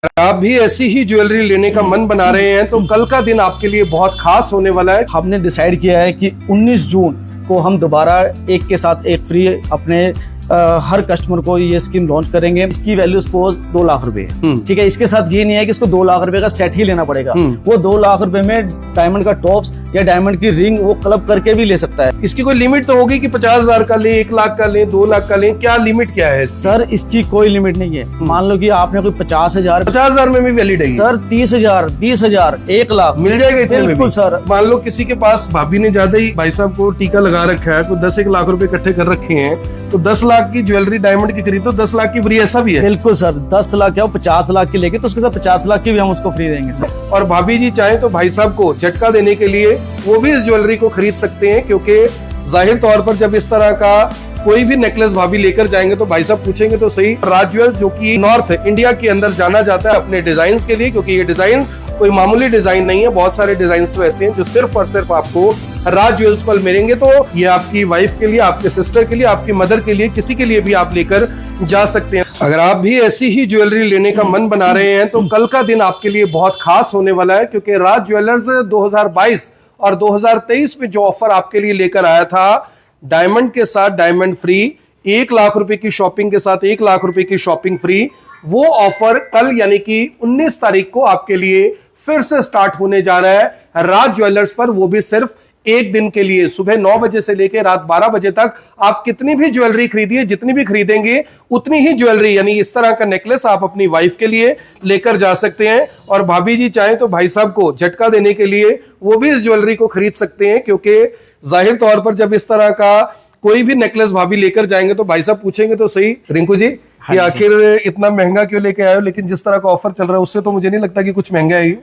आप भी ऐसी ही ज्वेलरी लेने का मन बना रहे हैं तो कल का दिन आपके लिए बहुत खास होने वाला है। हमने डिसाइड किया है कि 19 जून को हम दोबारा एक के साथ एक फ्री अपने हर कस्टमर को ये स्कीम लॉन्च करेंगे। इसकी वैल्यू सपोज 2 लाख रुपए है, ठीक है। इसके साथ ये नहीं है कि इसको 2 लाख रुपए का सेट ही लेना पड़ेगा। वो 2 लाख रुपए में डायमंड का टॉप्स या डायमंड की रिंग वो क्लब करके भी ले सकता है। इसकी कोई लिमिट तो होगी कि 50,000 का लें, 1 लाख का लें, 2 लाख का लें, क्या लिमिट क्या है? सर इसकी कोई लिमिट नहीं है। मान लो कि आपने कोई 50,000 में भी वैलिड है सर, 30,000, 20,000, 1 लाख मिल जाएगा इतने में बिल्कुल भी। सर। मान लो किसी के पास भाभी ने ज्यादा ही भाई साहब को टीका लगा रखा है, कोई 10-1 लाख रुपए इकट्ठे कर रखे हैं, तो 10 लाख की ज्वेलरी डायमंड की खरीदो, 10 लाख की फ्री, ऐसा भी है? बिल्कुल सर। 10 लाख या 50 लाख की लेके तो उसके साथ 50 लाख की भी हम उसको फ्री देंगे सर। और भाभी जी चाहे तो भाई साहब को झटका देने के लिए वो भी इस ज्वेलरी को खरीद सकते हैं, क्योंकि जाहिर तौर पर जब इस तरह का कोई भी नेकलेस भाभी लेकर जाएंगे तो भाई साहब पूछेंगे तो सही। राज ज्वेल्स जो कि नॉर्थ इंडिया के अंदर जाना जाता है अपने डिजाइन के लिए, क्योंकि ये डिजाइन कोई मामूली डिजाइन नहीं है। बहुत सारे डिजाइन तो ऐसे हैं जो सिर्फ और सिर्फ आपको राज ज्वेल्स पर मिलेंगे। तो ये आपकी वाइफ के लिए, आपके सिस्टर के लिए, आपकी मदर के लिए, किसी के लिए भी आप लेकर जा सकते हैं। अगर आप भी ऐसी ही ज्वेलरी लेने का मन बना रहे हैं तो कल का दिन आपके लिए बहुत खास होने वाला है, क्योंकि राज ज्वेलर्स 2022 और 2023 में जो ऑफर आपके लिए लेकर आया था, डायमंड के साथ डायमंड फ्री, 1 लाख रुपए की शॉपिंग के साथ 1 लाख रुपए की शॉपिंग फ्री, वो ऑफर कल यानी कि 19 तारीख को आपके लिए फिर से स्टार्ट होने जा रहा है राज ज्वेलर्स पर। वो भी सिर्फ एक दिन के लिए, सुबह 9 बजे से लेकर रात 12 बजे तक आप कितनी भी ज्वेलरी खरीदिए, जितनी भी खरीदेंगे उतनी ही ज्वेलरी यानी इस तरह का नेकलेस आप अपनी वाइफ के लिए लेकर जा सकते हैं। और भाभी जी चाहे तो भाई साहब को झटका देने के लिए वो भी इस ज्वेलरी को खरीद सकते हैं, क्योंकि जाहिर तौर पर जब इस तरह का कोई भी नेकलेस भाभी लेकर जाएंगे तो भाई साहब पूछेंगे तो सही, रिंकू जी कि आखिर इतना महंगा क्यों लेके आए हो, लेकिन जिस तरह का ऑफर चल रहा है उससे तो मुझे नहीं लगता कि कुछ महंगा है ये।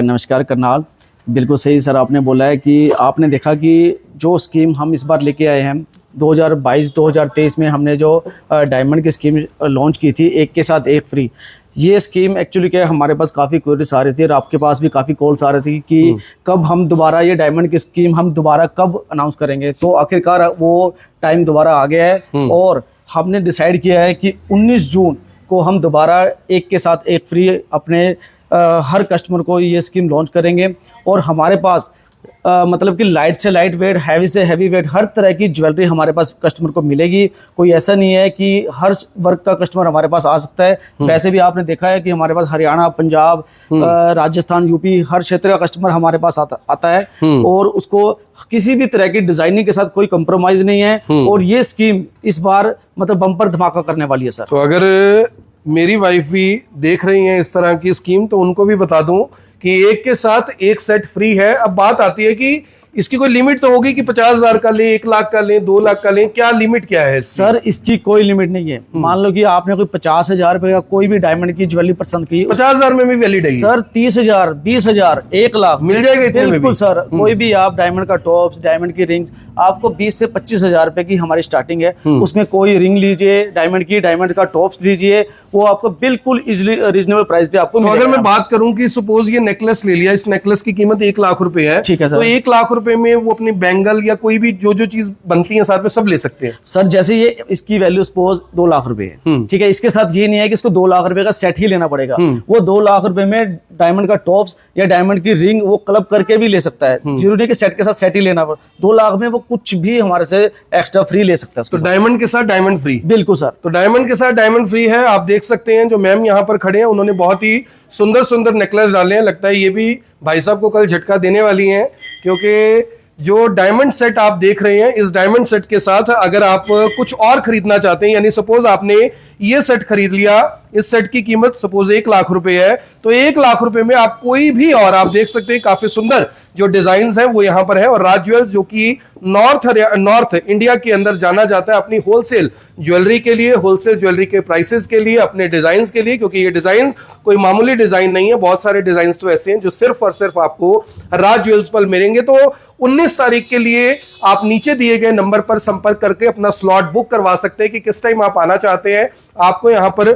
नमस्कार करनाल, बिल्कुल सही सर आपने बोला है कि आपने देखा कि जो स्कीम हम इस बार लेके आए हैं 2022-2023 में हमने जो डायमंड की स्कीम लॉन्च की थी, एक के साथ एक फ्री। ये स्कीम एक्चुअली क्या है, हमारे पास काफ़ी क्वेरीज आ रही थी और आपके पास भी काफ़ी कॉल्स आ रही थी कि कब हम दोबारा ये डायमंड की स्कीम हम दोबारा कब अनाउंस करेंगे। तो आखिरकार वो टाइम दोबारा आ गया है और हमने डिसाइड किया है कि 19 जून को हम दोबारा एक के साथ एक फ्री अपने हर कस्टमर को ये स्कीम लॉन्च करेंगे। और हमारे पास मतलब कि लाइट से लाइट वेट, हैवी से हैवी वेट, हर तरह की ज्वेलरी हमारे पास कस्टमर को मिलेगी। कोई ऐसा नहीं है कि हर वर्ग का कस्टमर हमारे पास आ सकता है। वैसे भी आपने देखा है कि हमारे पास हरियाणा, पंजाब, राजस्थान, यूपी हर क्षेत्र का कस्टमर हमारे पास आता है और उसको किसी भी तरह की डिजाइनिंग के साथ कोई कंप्रोमाइज नहीं है। और ये स्कीम इस बार मतलब बम्पर धमाका करने वाली है सर। तो अगर मेरी वाइफ भी देख रही हैं इस तरह की स्कीम तो उनको भी बता दूं कि एक के साथ एक सेट फ्री है। अब बात आती है कि इसकी कोई लिमिट तो होगी कि 50,000 का लें, 1 लाख का लें, 2 लाख का लें, क्या लिमिट क्या है? सर इसकी कोई लिमिट नहीं है। मान लो कि आपने कोई 50,000 रुपए का कोई भी डायमंड की ज्वेलरी पसंद की, 50,000 में भी वैलिड है सर। 30,000, 20,000, 1 लाख मिल जाएगा इतने में भी। बिल्कुल सर। कोई भी आप डायमंड का टॉप्स, डायमंड की रिंग्स, आपको 20 से 25,000 रुपए की हमारी स्टार्टिंग है। उसमें कोई रिंग लीजिए, डायमंड का टॉप्स लीजिए, वो आपको बिल्कुल इजिली रीजनेबल प्राइस पे आपको अगर मैं बात करूं कि सपोज ये नेकलेस ले लिया, इस नेकलेस की कीमत 1 लाख रुपए है, ठीक है सर। तो 1 लाख रुपए में वो अपनी बैंगल या कोई भी जो चीज बनती है साथ में सब ले सकते हैं सर। जैसे ये इसकी वैल्यू सपोज 2 लाख रुपए है, ठीक है। इसके साथ ये नहीं है कि इसको 2 लाख रुपए का सेट ही लेना पड़ेगा। वो 2 लाख रुपए में डायमंड का टॉप्स या डायमंड की रिंग वो क्लब करके भी ले सकता है। जरूरी नहीं कि सेट के साथ सेट ही लेना पड़े। 2 लाख में वो कुछ भी हमारे से एक्स्ट्रा फ्री ले सकता है। तो डायमंड के साथ डायमंड फ्री, बिल्कुल सर। तो डायमंड के साथ डायमंड फ्री है। आप देख सकते हैं जो मैम यहाँ पर खड़े हैं उन्होंने बहुत ही सुंदर सुंदर नेकलेस डाले हैं। लगता है ये भी भाई साहब को कल झटका देने वाली हैं, क्योंकि जो डायमंड सेट आप देख रहे हैं, इस डायमंड सेट के साथ अगर आप कुछ और खरीदना चाहते हैं, यानी सपोज आपने ये सेट खरीद लिया, इस सेट की कीमत सपोज 1 लाख रुपए है, तो 1 लाख रुपए में आप कोई भी और आप देख सकते हैं काफी सुंदर जो डिजाइन है वो यहाँ पर है। और राज ज्वेल्स जो कि नॉर्थ इंडिया के अंदर जाना जाता है अपनी होलसेल ज्वेलरी के लिए, होलसेल ज्वेलरी के प्राइसेस के लिए, अपने डिजाइन के लिए, क्योंकि ये डिजाइन कोई मामूली डिजाइन नहीं है। बहुत सारे डिजाइन तो ऐसे हैं जो सिर्फ और सिर्फ आपको राज ज्वेल्स पर मिलेंगे। तो 19 तारीख के लिए आप नीचे दिए गए नंबर पर संपर्क करके अपना स्लॉट बुक करवा सकते हैं कि किस टाइम आप आना चाहते हैं। आपको यहाँ पर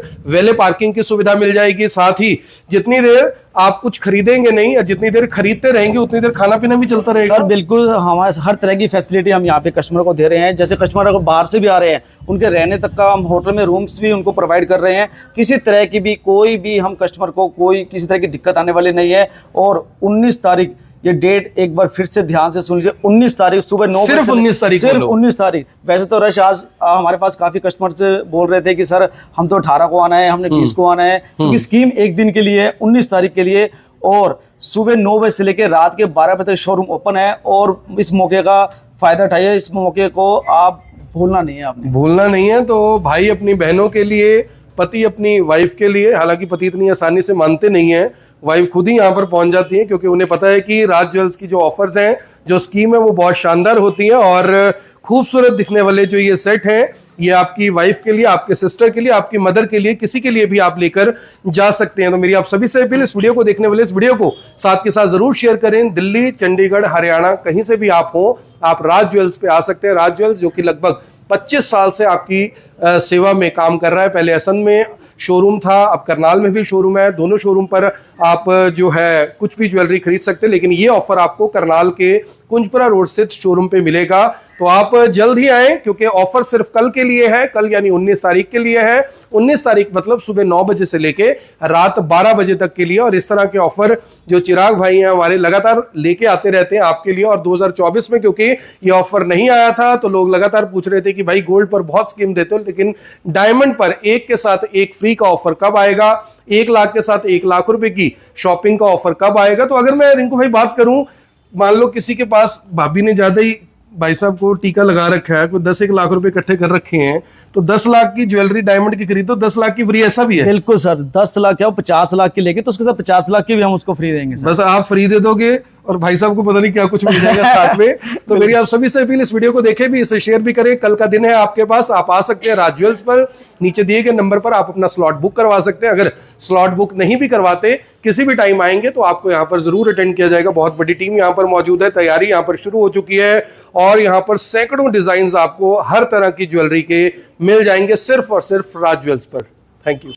वैले पार्किंग की सुविधा मिल जाएगी। साथ ही जितनी देर आप कुछ खरीदेंगे नहीं या जितनी देर खरीदते रहेंगे उतनी देर खाना पीना भी चलता रहेगा। सर बिल्कुल, हमारे हर तरह की फैसिलिटी हम यहाँ पे कस्टमर को दे रहे हैं। जैसे कस्टमर अगर बाहर से भी आ रहे हैं, उनके रहने तक का हम होटल में रूम्स भी उनको प्रोवाइड कर रहे हैं। किसी तरह की भी कोई भी हम कस्टमर को कोई किसी तरह की दिक्कत आने वाली नहीं है। और 19 तारीख, ये डेट एक बार फिर से ध्यान से सुन लीजिए, 19 तारीख सुबह 9 बजे, सिर्फ 19 तारीख, सिर्फ 19 तारीख। वैसे तो रश आज हमारे पास काफी कस्टमर से बोल रहे थे कि सर हम तो 18 को आना है, हमने 20 को आना है, क्योंकि स्कीम एक दिन के लिए है, 19 तारीख के लिए। और सुबह 9 बजे से लेकर रात के 12 बजे तक शोरूम ओपन है। और इस मौके का फायदा उठाइए, इस मौके को आप भूलना नहीं है, आपने भूलना नहीं है। तो भाई अपनी बहनों के लिए, पति अपनी वाइफ के लिए, हालांकि पति इतनी आसानी से मानते नहीं है, वाइफ खुद ही यहाँ पर पहुंच जाती है, क्योंकि उन्हें पता है कि राज ज्वेल्स की जो ऑफर्स हैं, जो स्कीम है, वो बहुत शानदार होती है। और खूबसूरत दिखने वाले जो ये सेट हैं, ये आपकी वाइफ के लिए, आपके सिस्टर के लिए, आपकी मदर के लिए, किसी के लिए भी आप लेकर जा सकते हैं। तो मेरी आप सभी से अपील, इस वीडियो को देखने वाले इस वीडियो को साथ के साथ जरूर शेयर करें। दिल्ली, चंडीगढ़, हरियाणा, कहीं से भी आप हो, आप राज ज्वेल्स पे आ सकते हैं। राज ज्वेल्स जो कि लगभग 25 साल से आपकी सेवा में काम कर रहा है। पहले असम में शोरूम था, अब करनाल में भी शोरूम है। दोनों शोरूम पर आप जो है कुछ भी ज्वेलरी खरीद सकते हैं, लेकिन ये ऑफर आपको करनाल के कुंजपुरा रोड स्थित शोरूम पे मिलेगा। तो आप जल्द ही आएं, क्योंकि ऑफर सिर्फ कल के लिए है, कल यानी 19 तारीख के लिए है। 19 तारीख मतलब सुबह 9 बजे से लेके रात 12 बजे तक के लिए। और इस तरह के ऑफर जो चिराग भाई हैं हमारे लगातार लेके आते रहते हैं आपके लिए। और 2024 में क्योंकि ये ऑफर नहीं आया था, तो लोग लगातार पूछ रहे थे कि भाई गोल्ड पर बहुत स्कीम देते हो, लेकिन डायमंड पर एक के साथ एक फ्री का ऑफर कब आएगा, 1 लाख के साथ 1 लाख रुपए की शॉपिंग का ऑफर कब आएगा। तो अगर मैं रिंकू भाई बात करूं, मान लो किसी के पास भाभी ने ज्यादा ही भाई साहब को टीका लगा रखा है, कोई 10-1 लाख रुपए इकट्ठे कर रखे हैं, तो 10 लाख की ज्वेलरी डायमंड की खरीदो, 10 लाख की फ्री, ऐसा भी है? बिल्कुल सर, 10 लाख क्या 50 लाख की लेके तो उसके साथ 50 लाख की भी हम उसको फ्री देंगे सर। बस आप फ्री दे दोगे और भाई साहब को पता नहीं क्या कुछ मिल जाएगा साथ में। तो मेरी आप सभी से अपील, इस वीडियो को देखें भी, इसे शेयर भी करें। कल का दिन है आपके पास, आप आ सकते हैं राज ज्वेल्स पर। नीचे दिए गए नंबर पर आप अपना स्लॉट बुक करवा सकते हैं। अगर स्लॉट बुक नहीं भी करवाते, किसी भी टाइम आएंगे तो आपको यहाँ पर जरूर अटेंड किया जाएगा। बहुत बड़ी टीम यहाँ पर मौजूद है, तैयारी यहाँ पर शुरू हो चुकी है। और यहाँ पर सैकड़ों डिजाइन आपको हर तरह की ज्वेलरी के मिल जाएंगे, सिर्फ और सिर्फ राज ज्वेल्स पर। Thank you.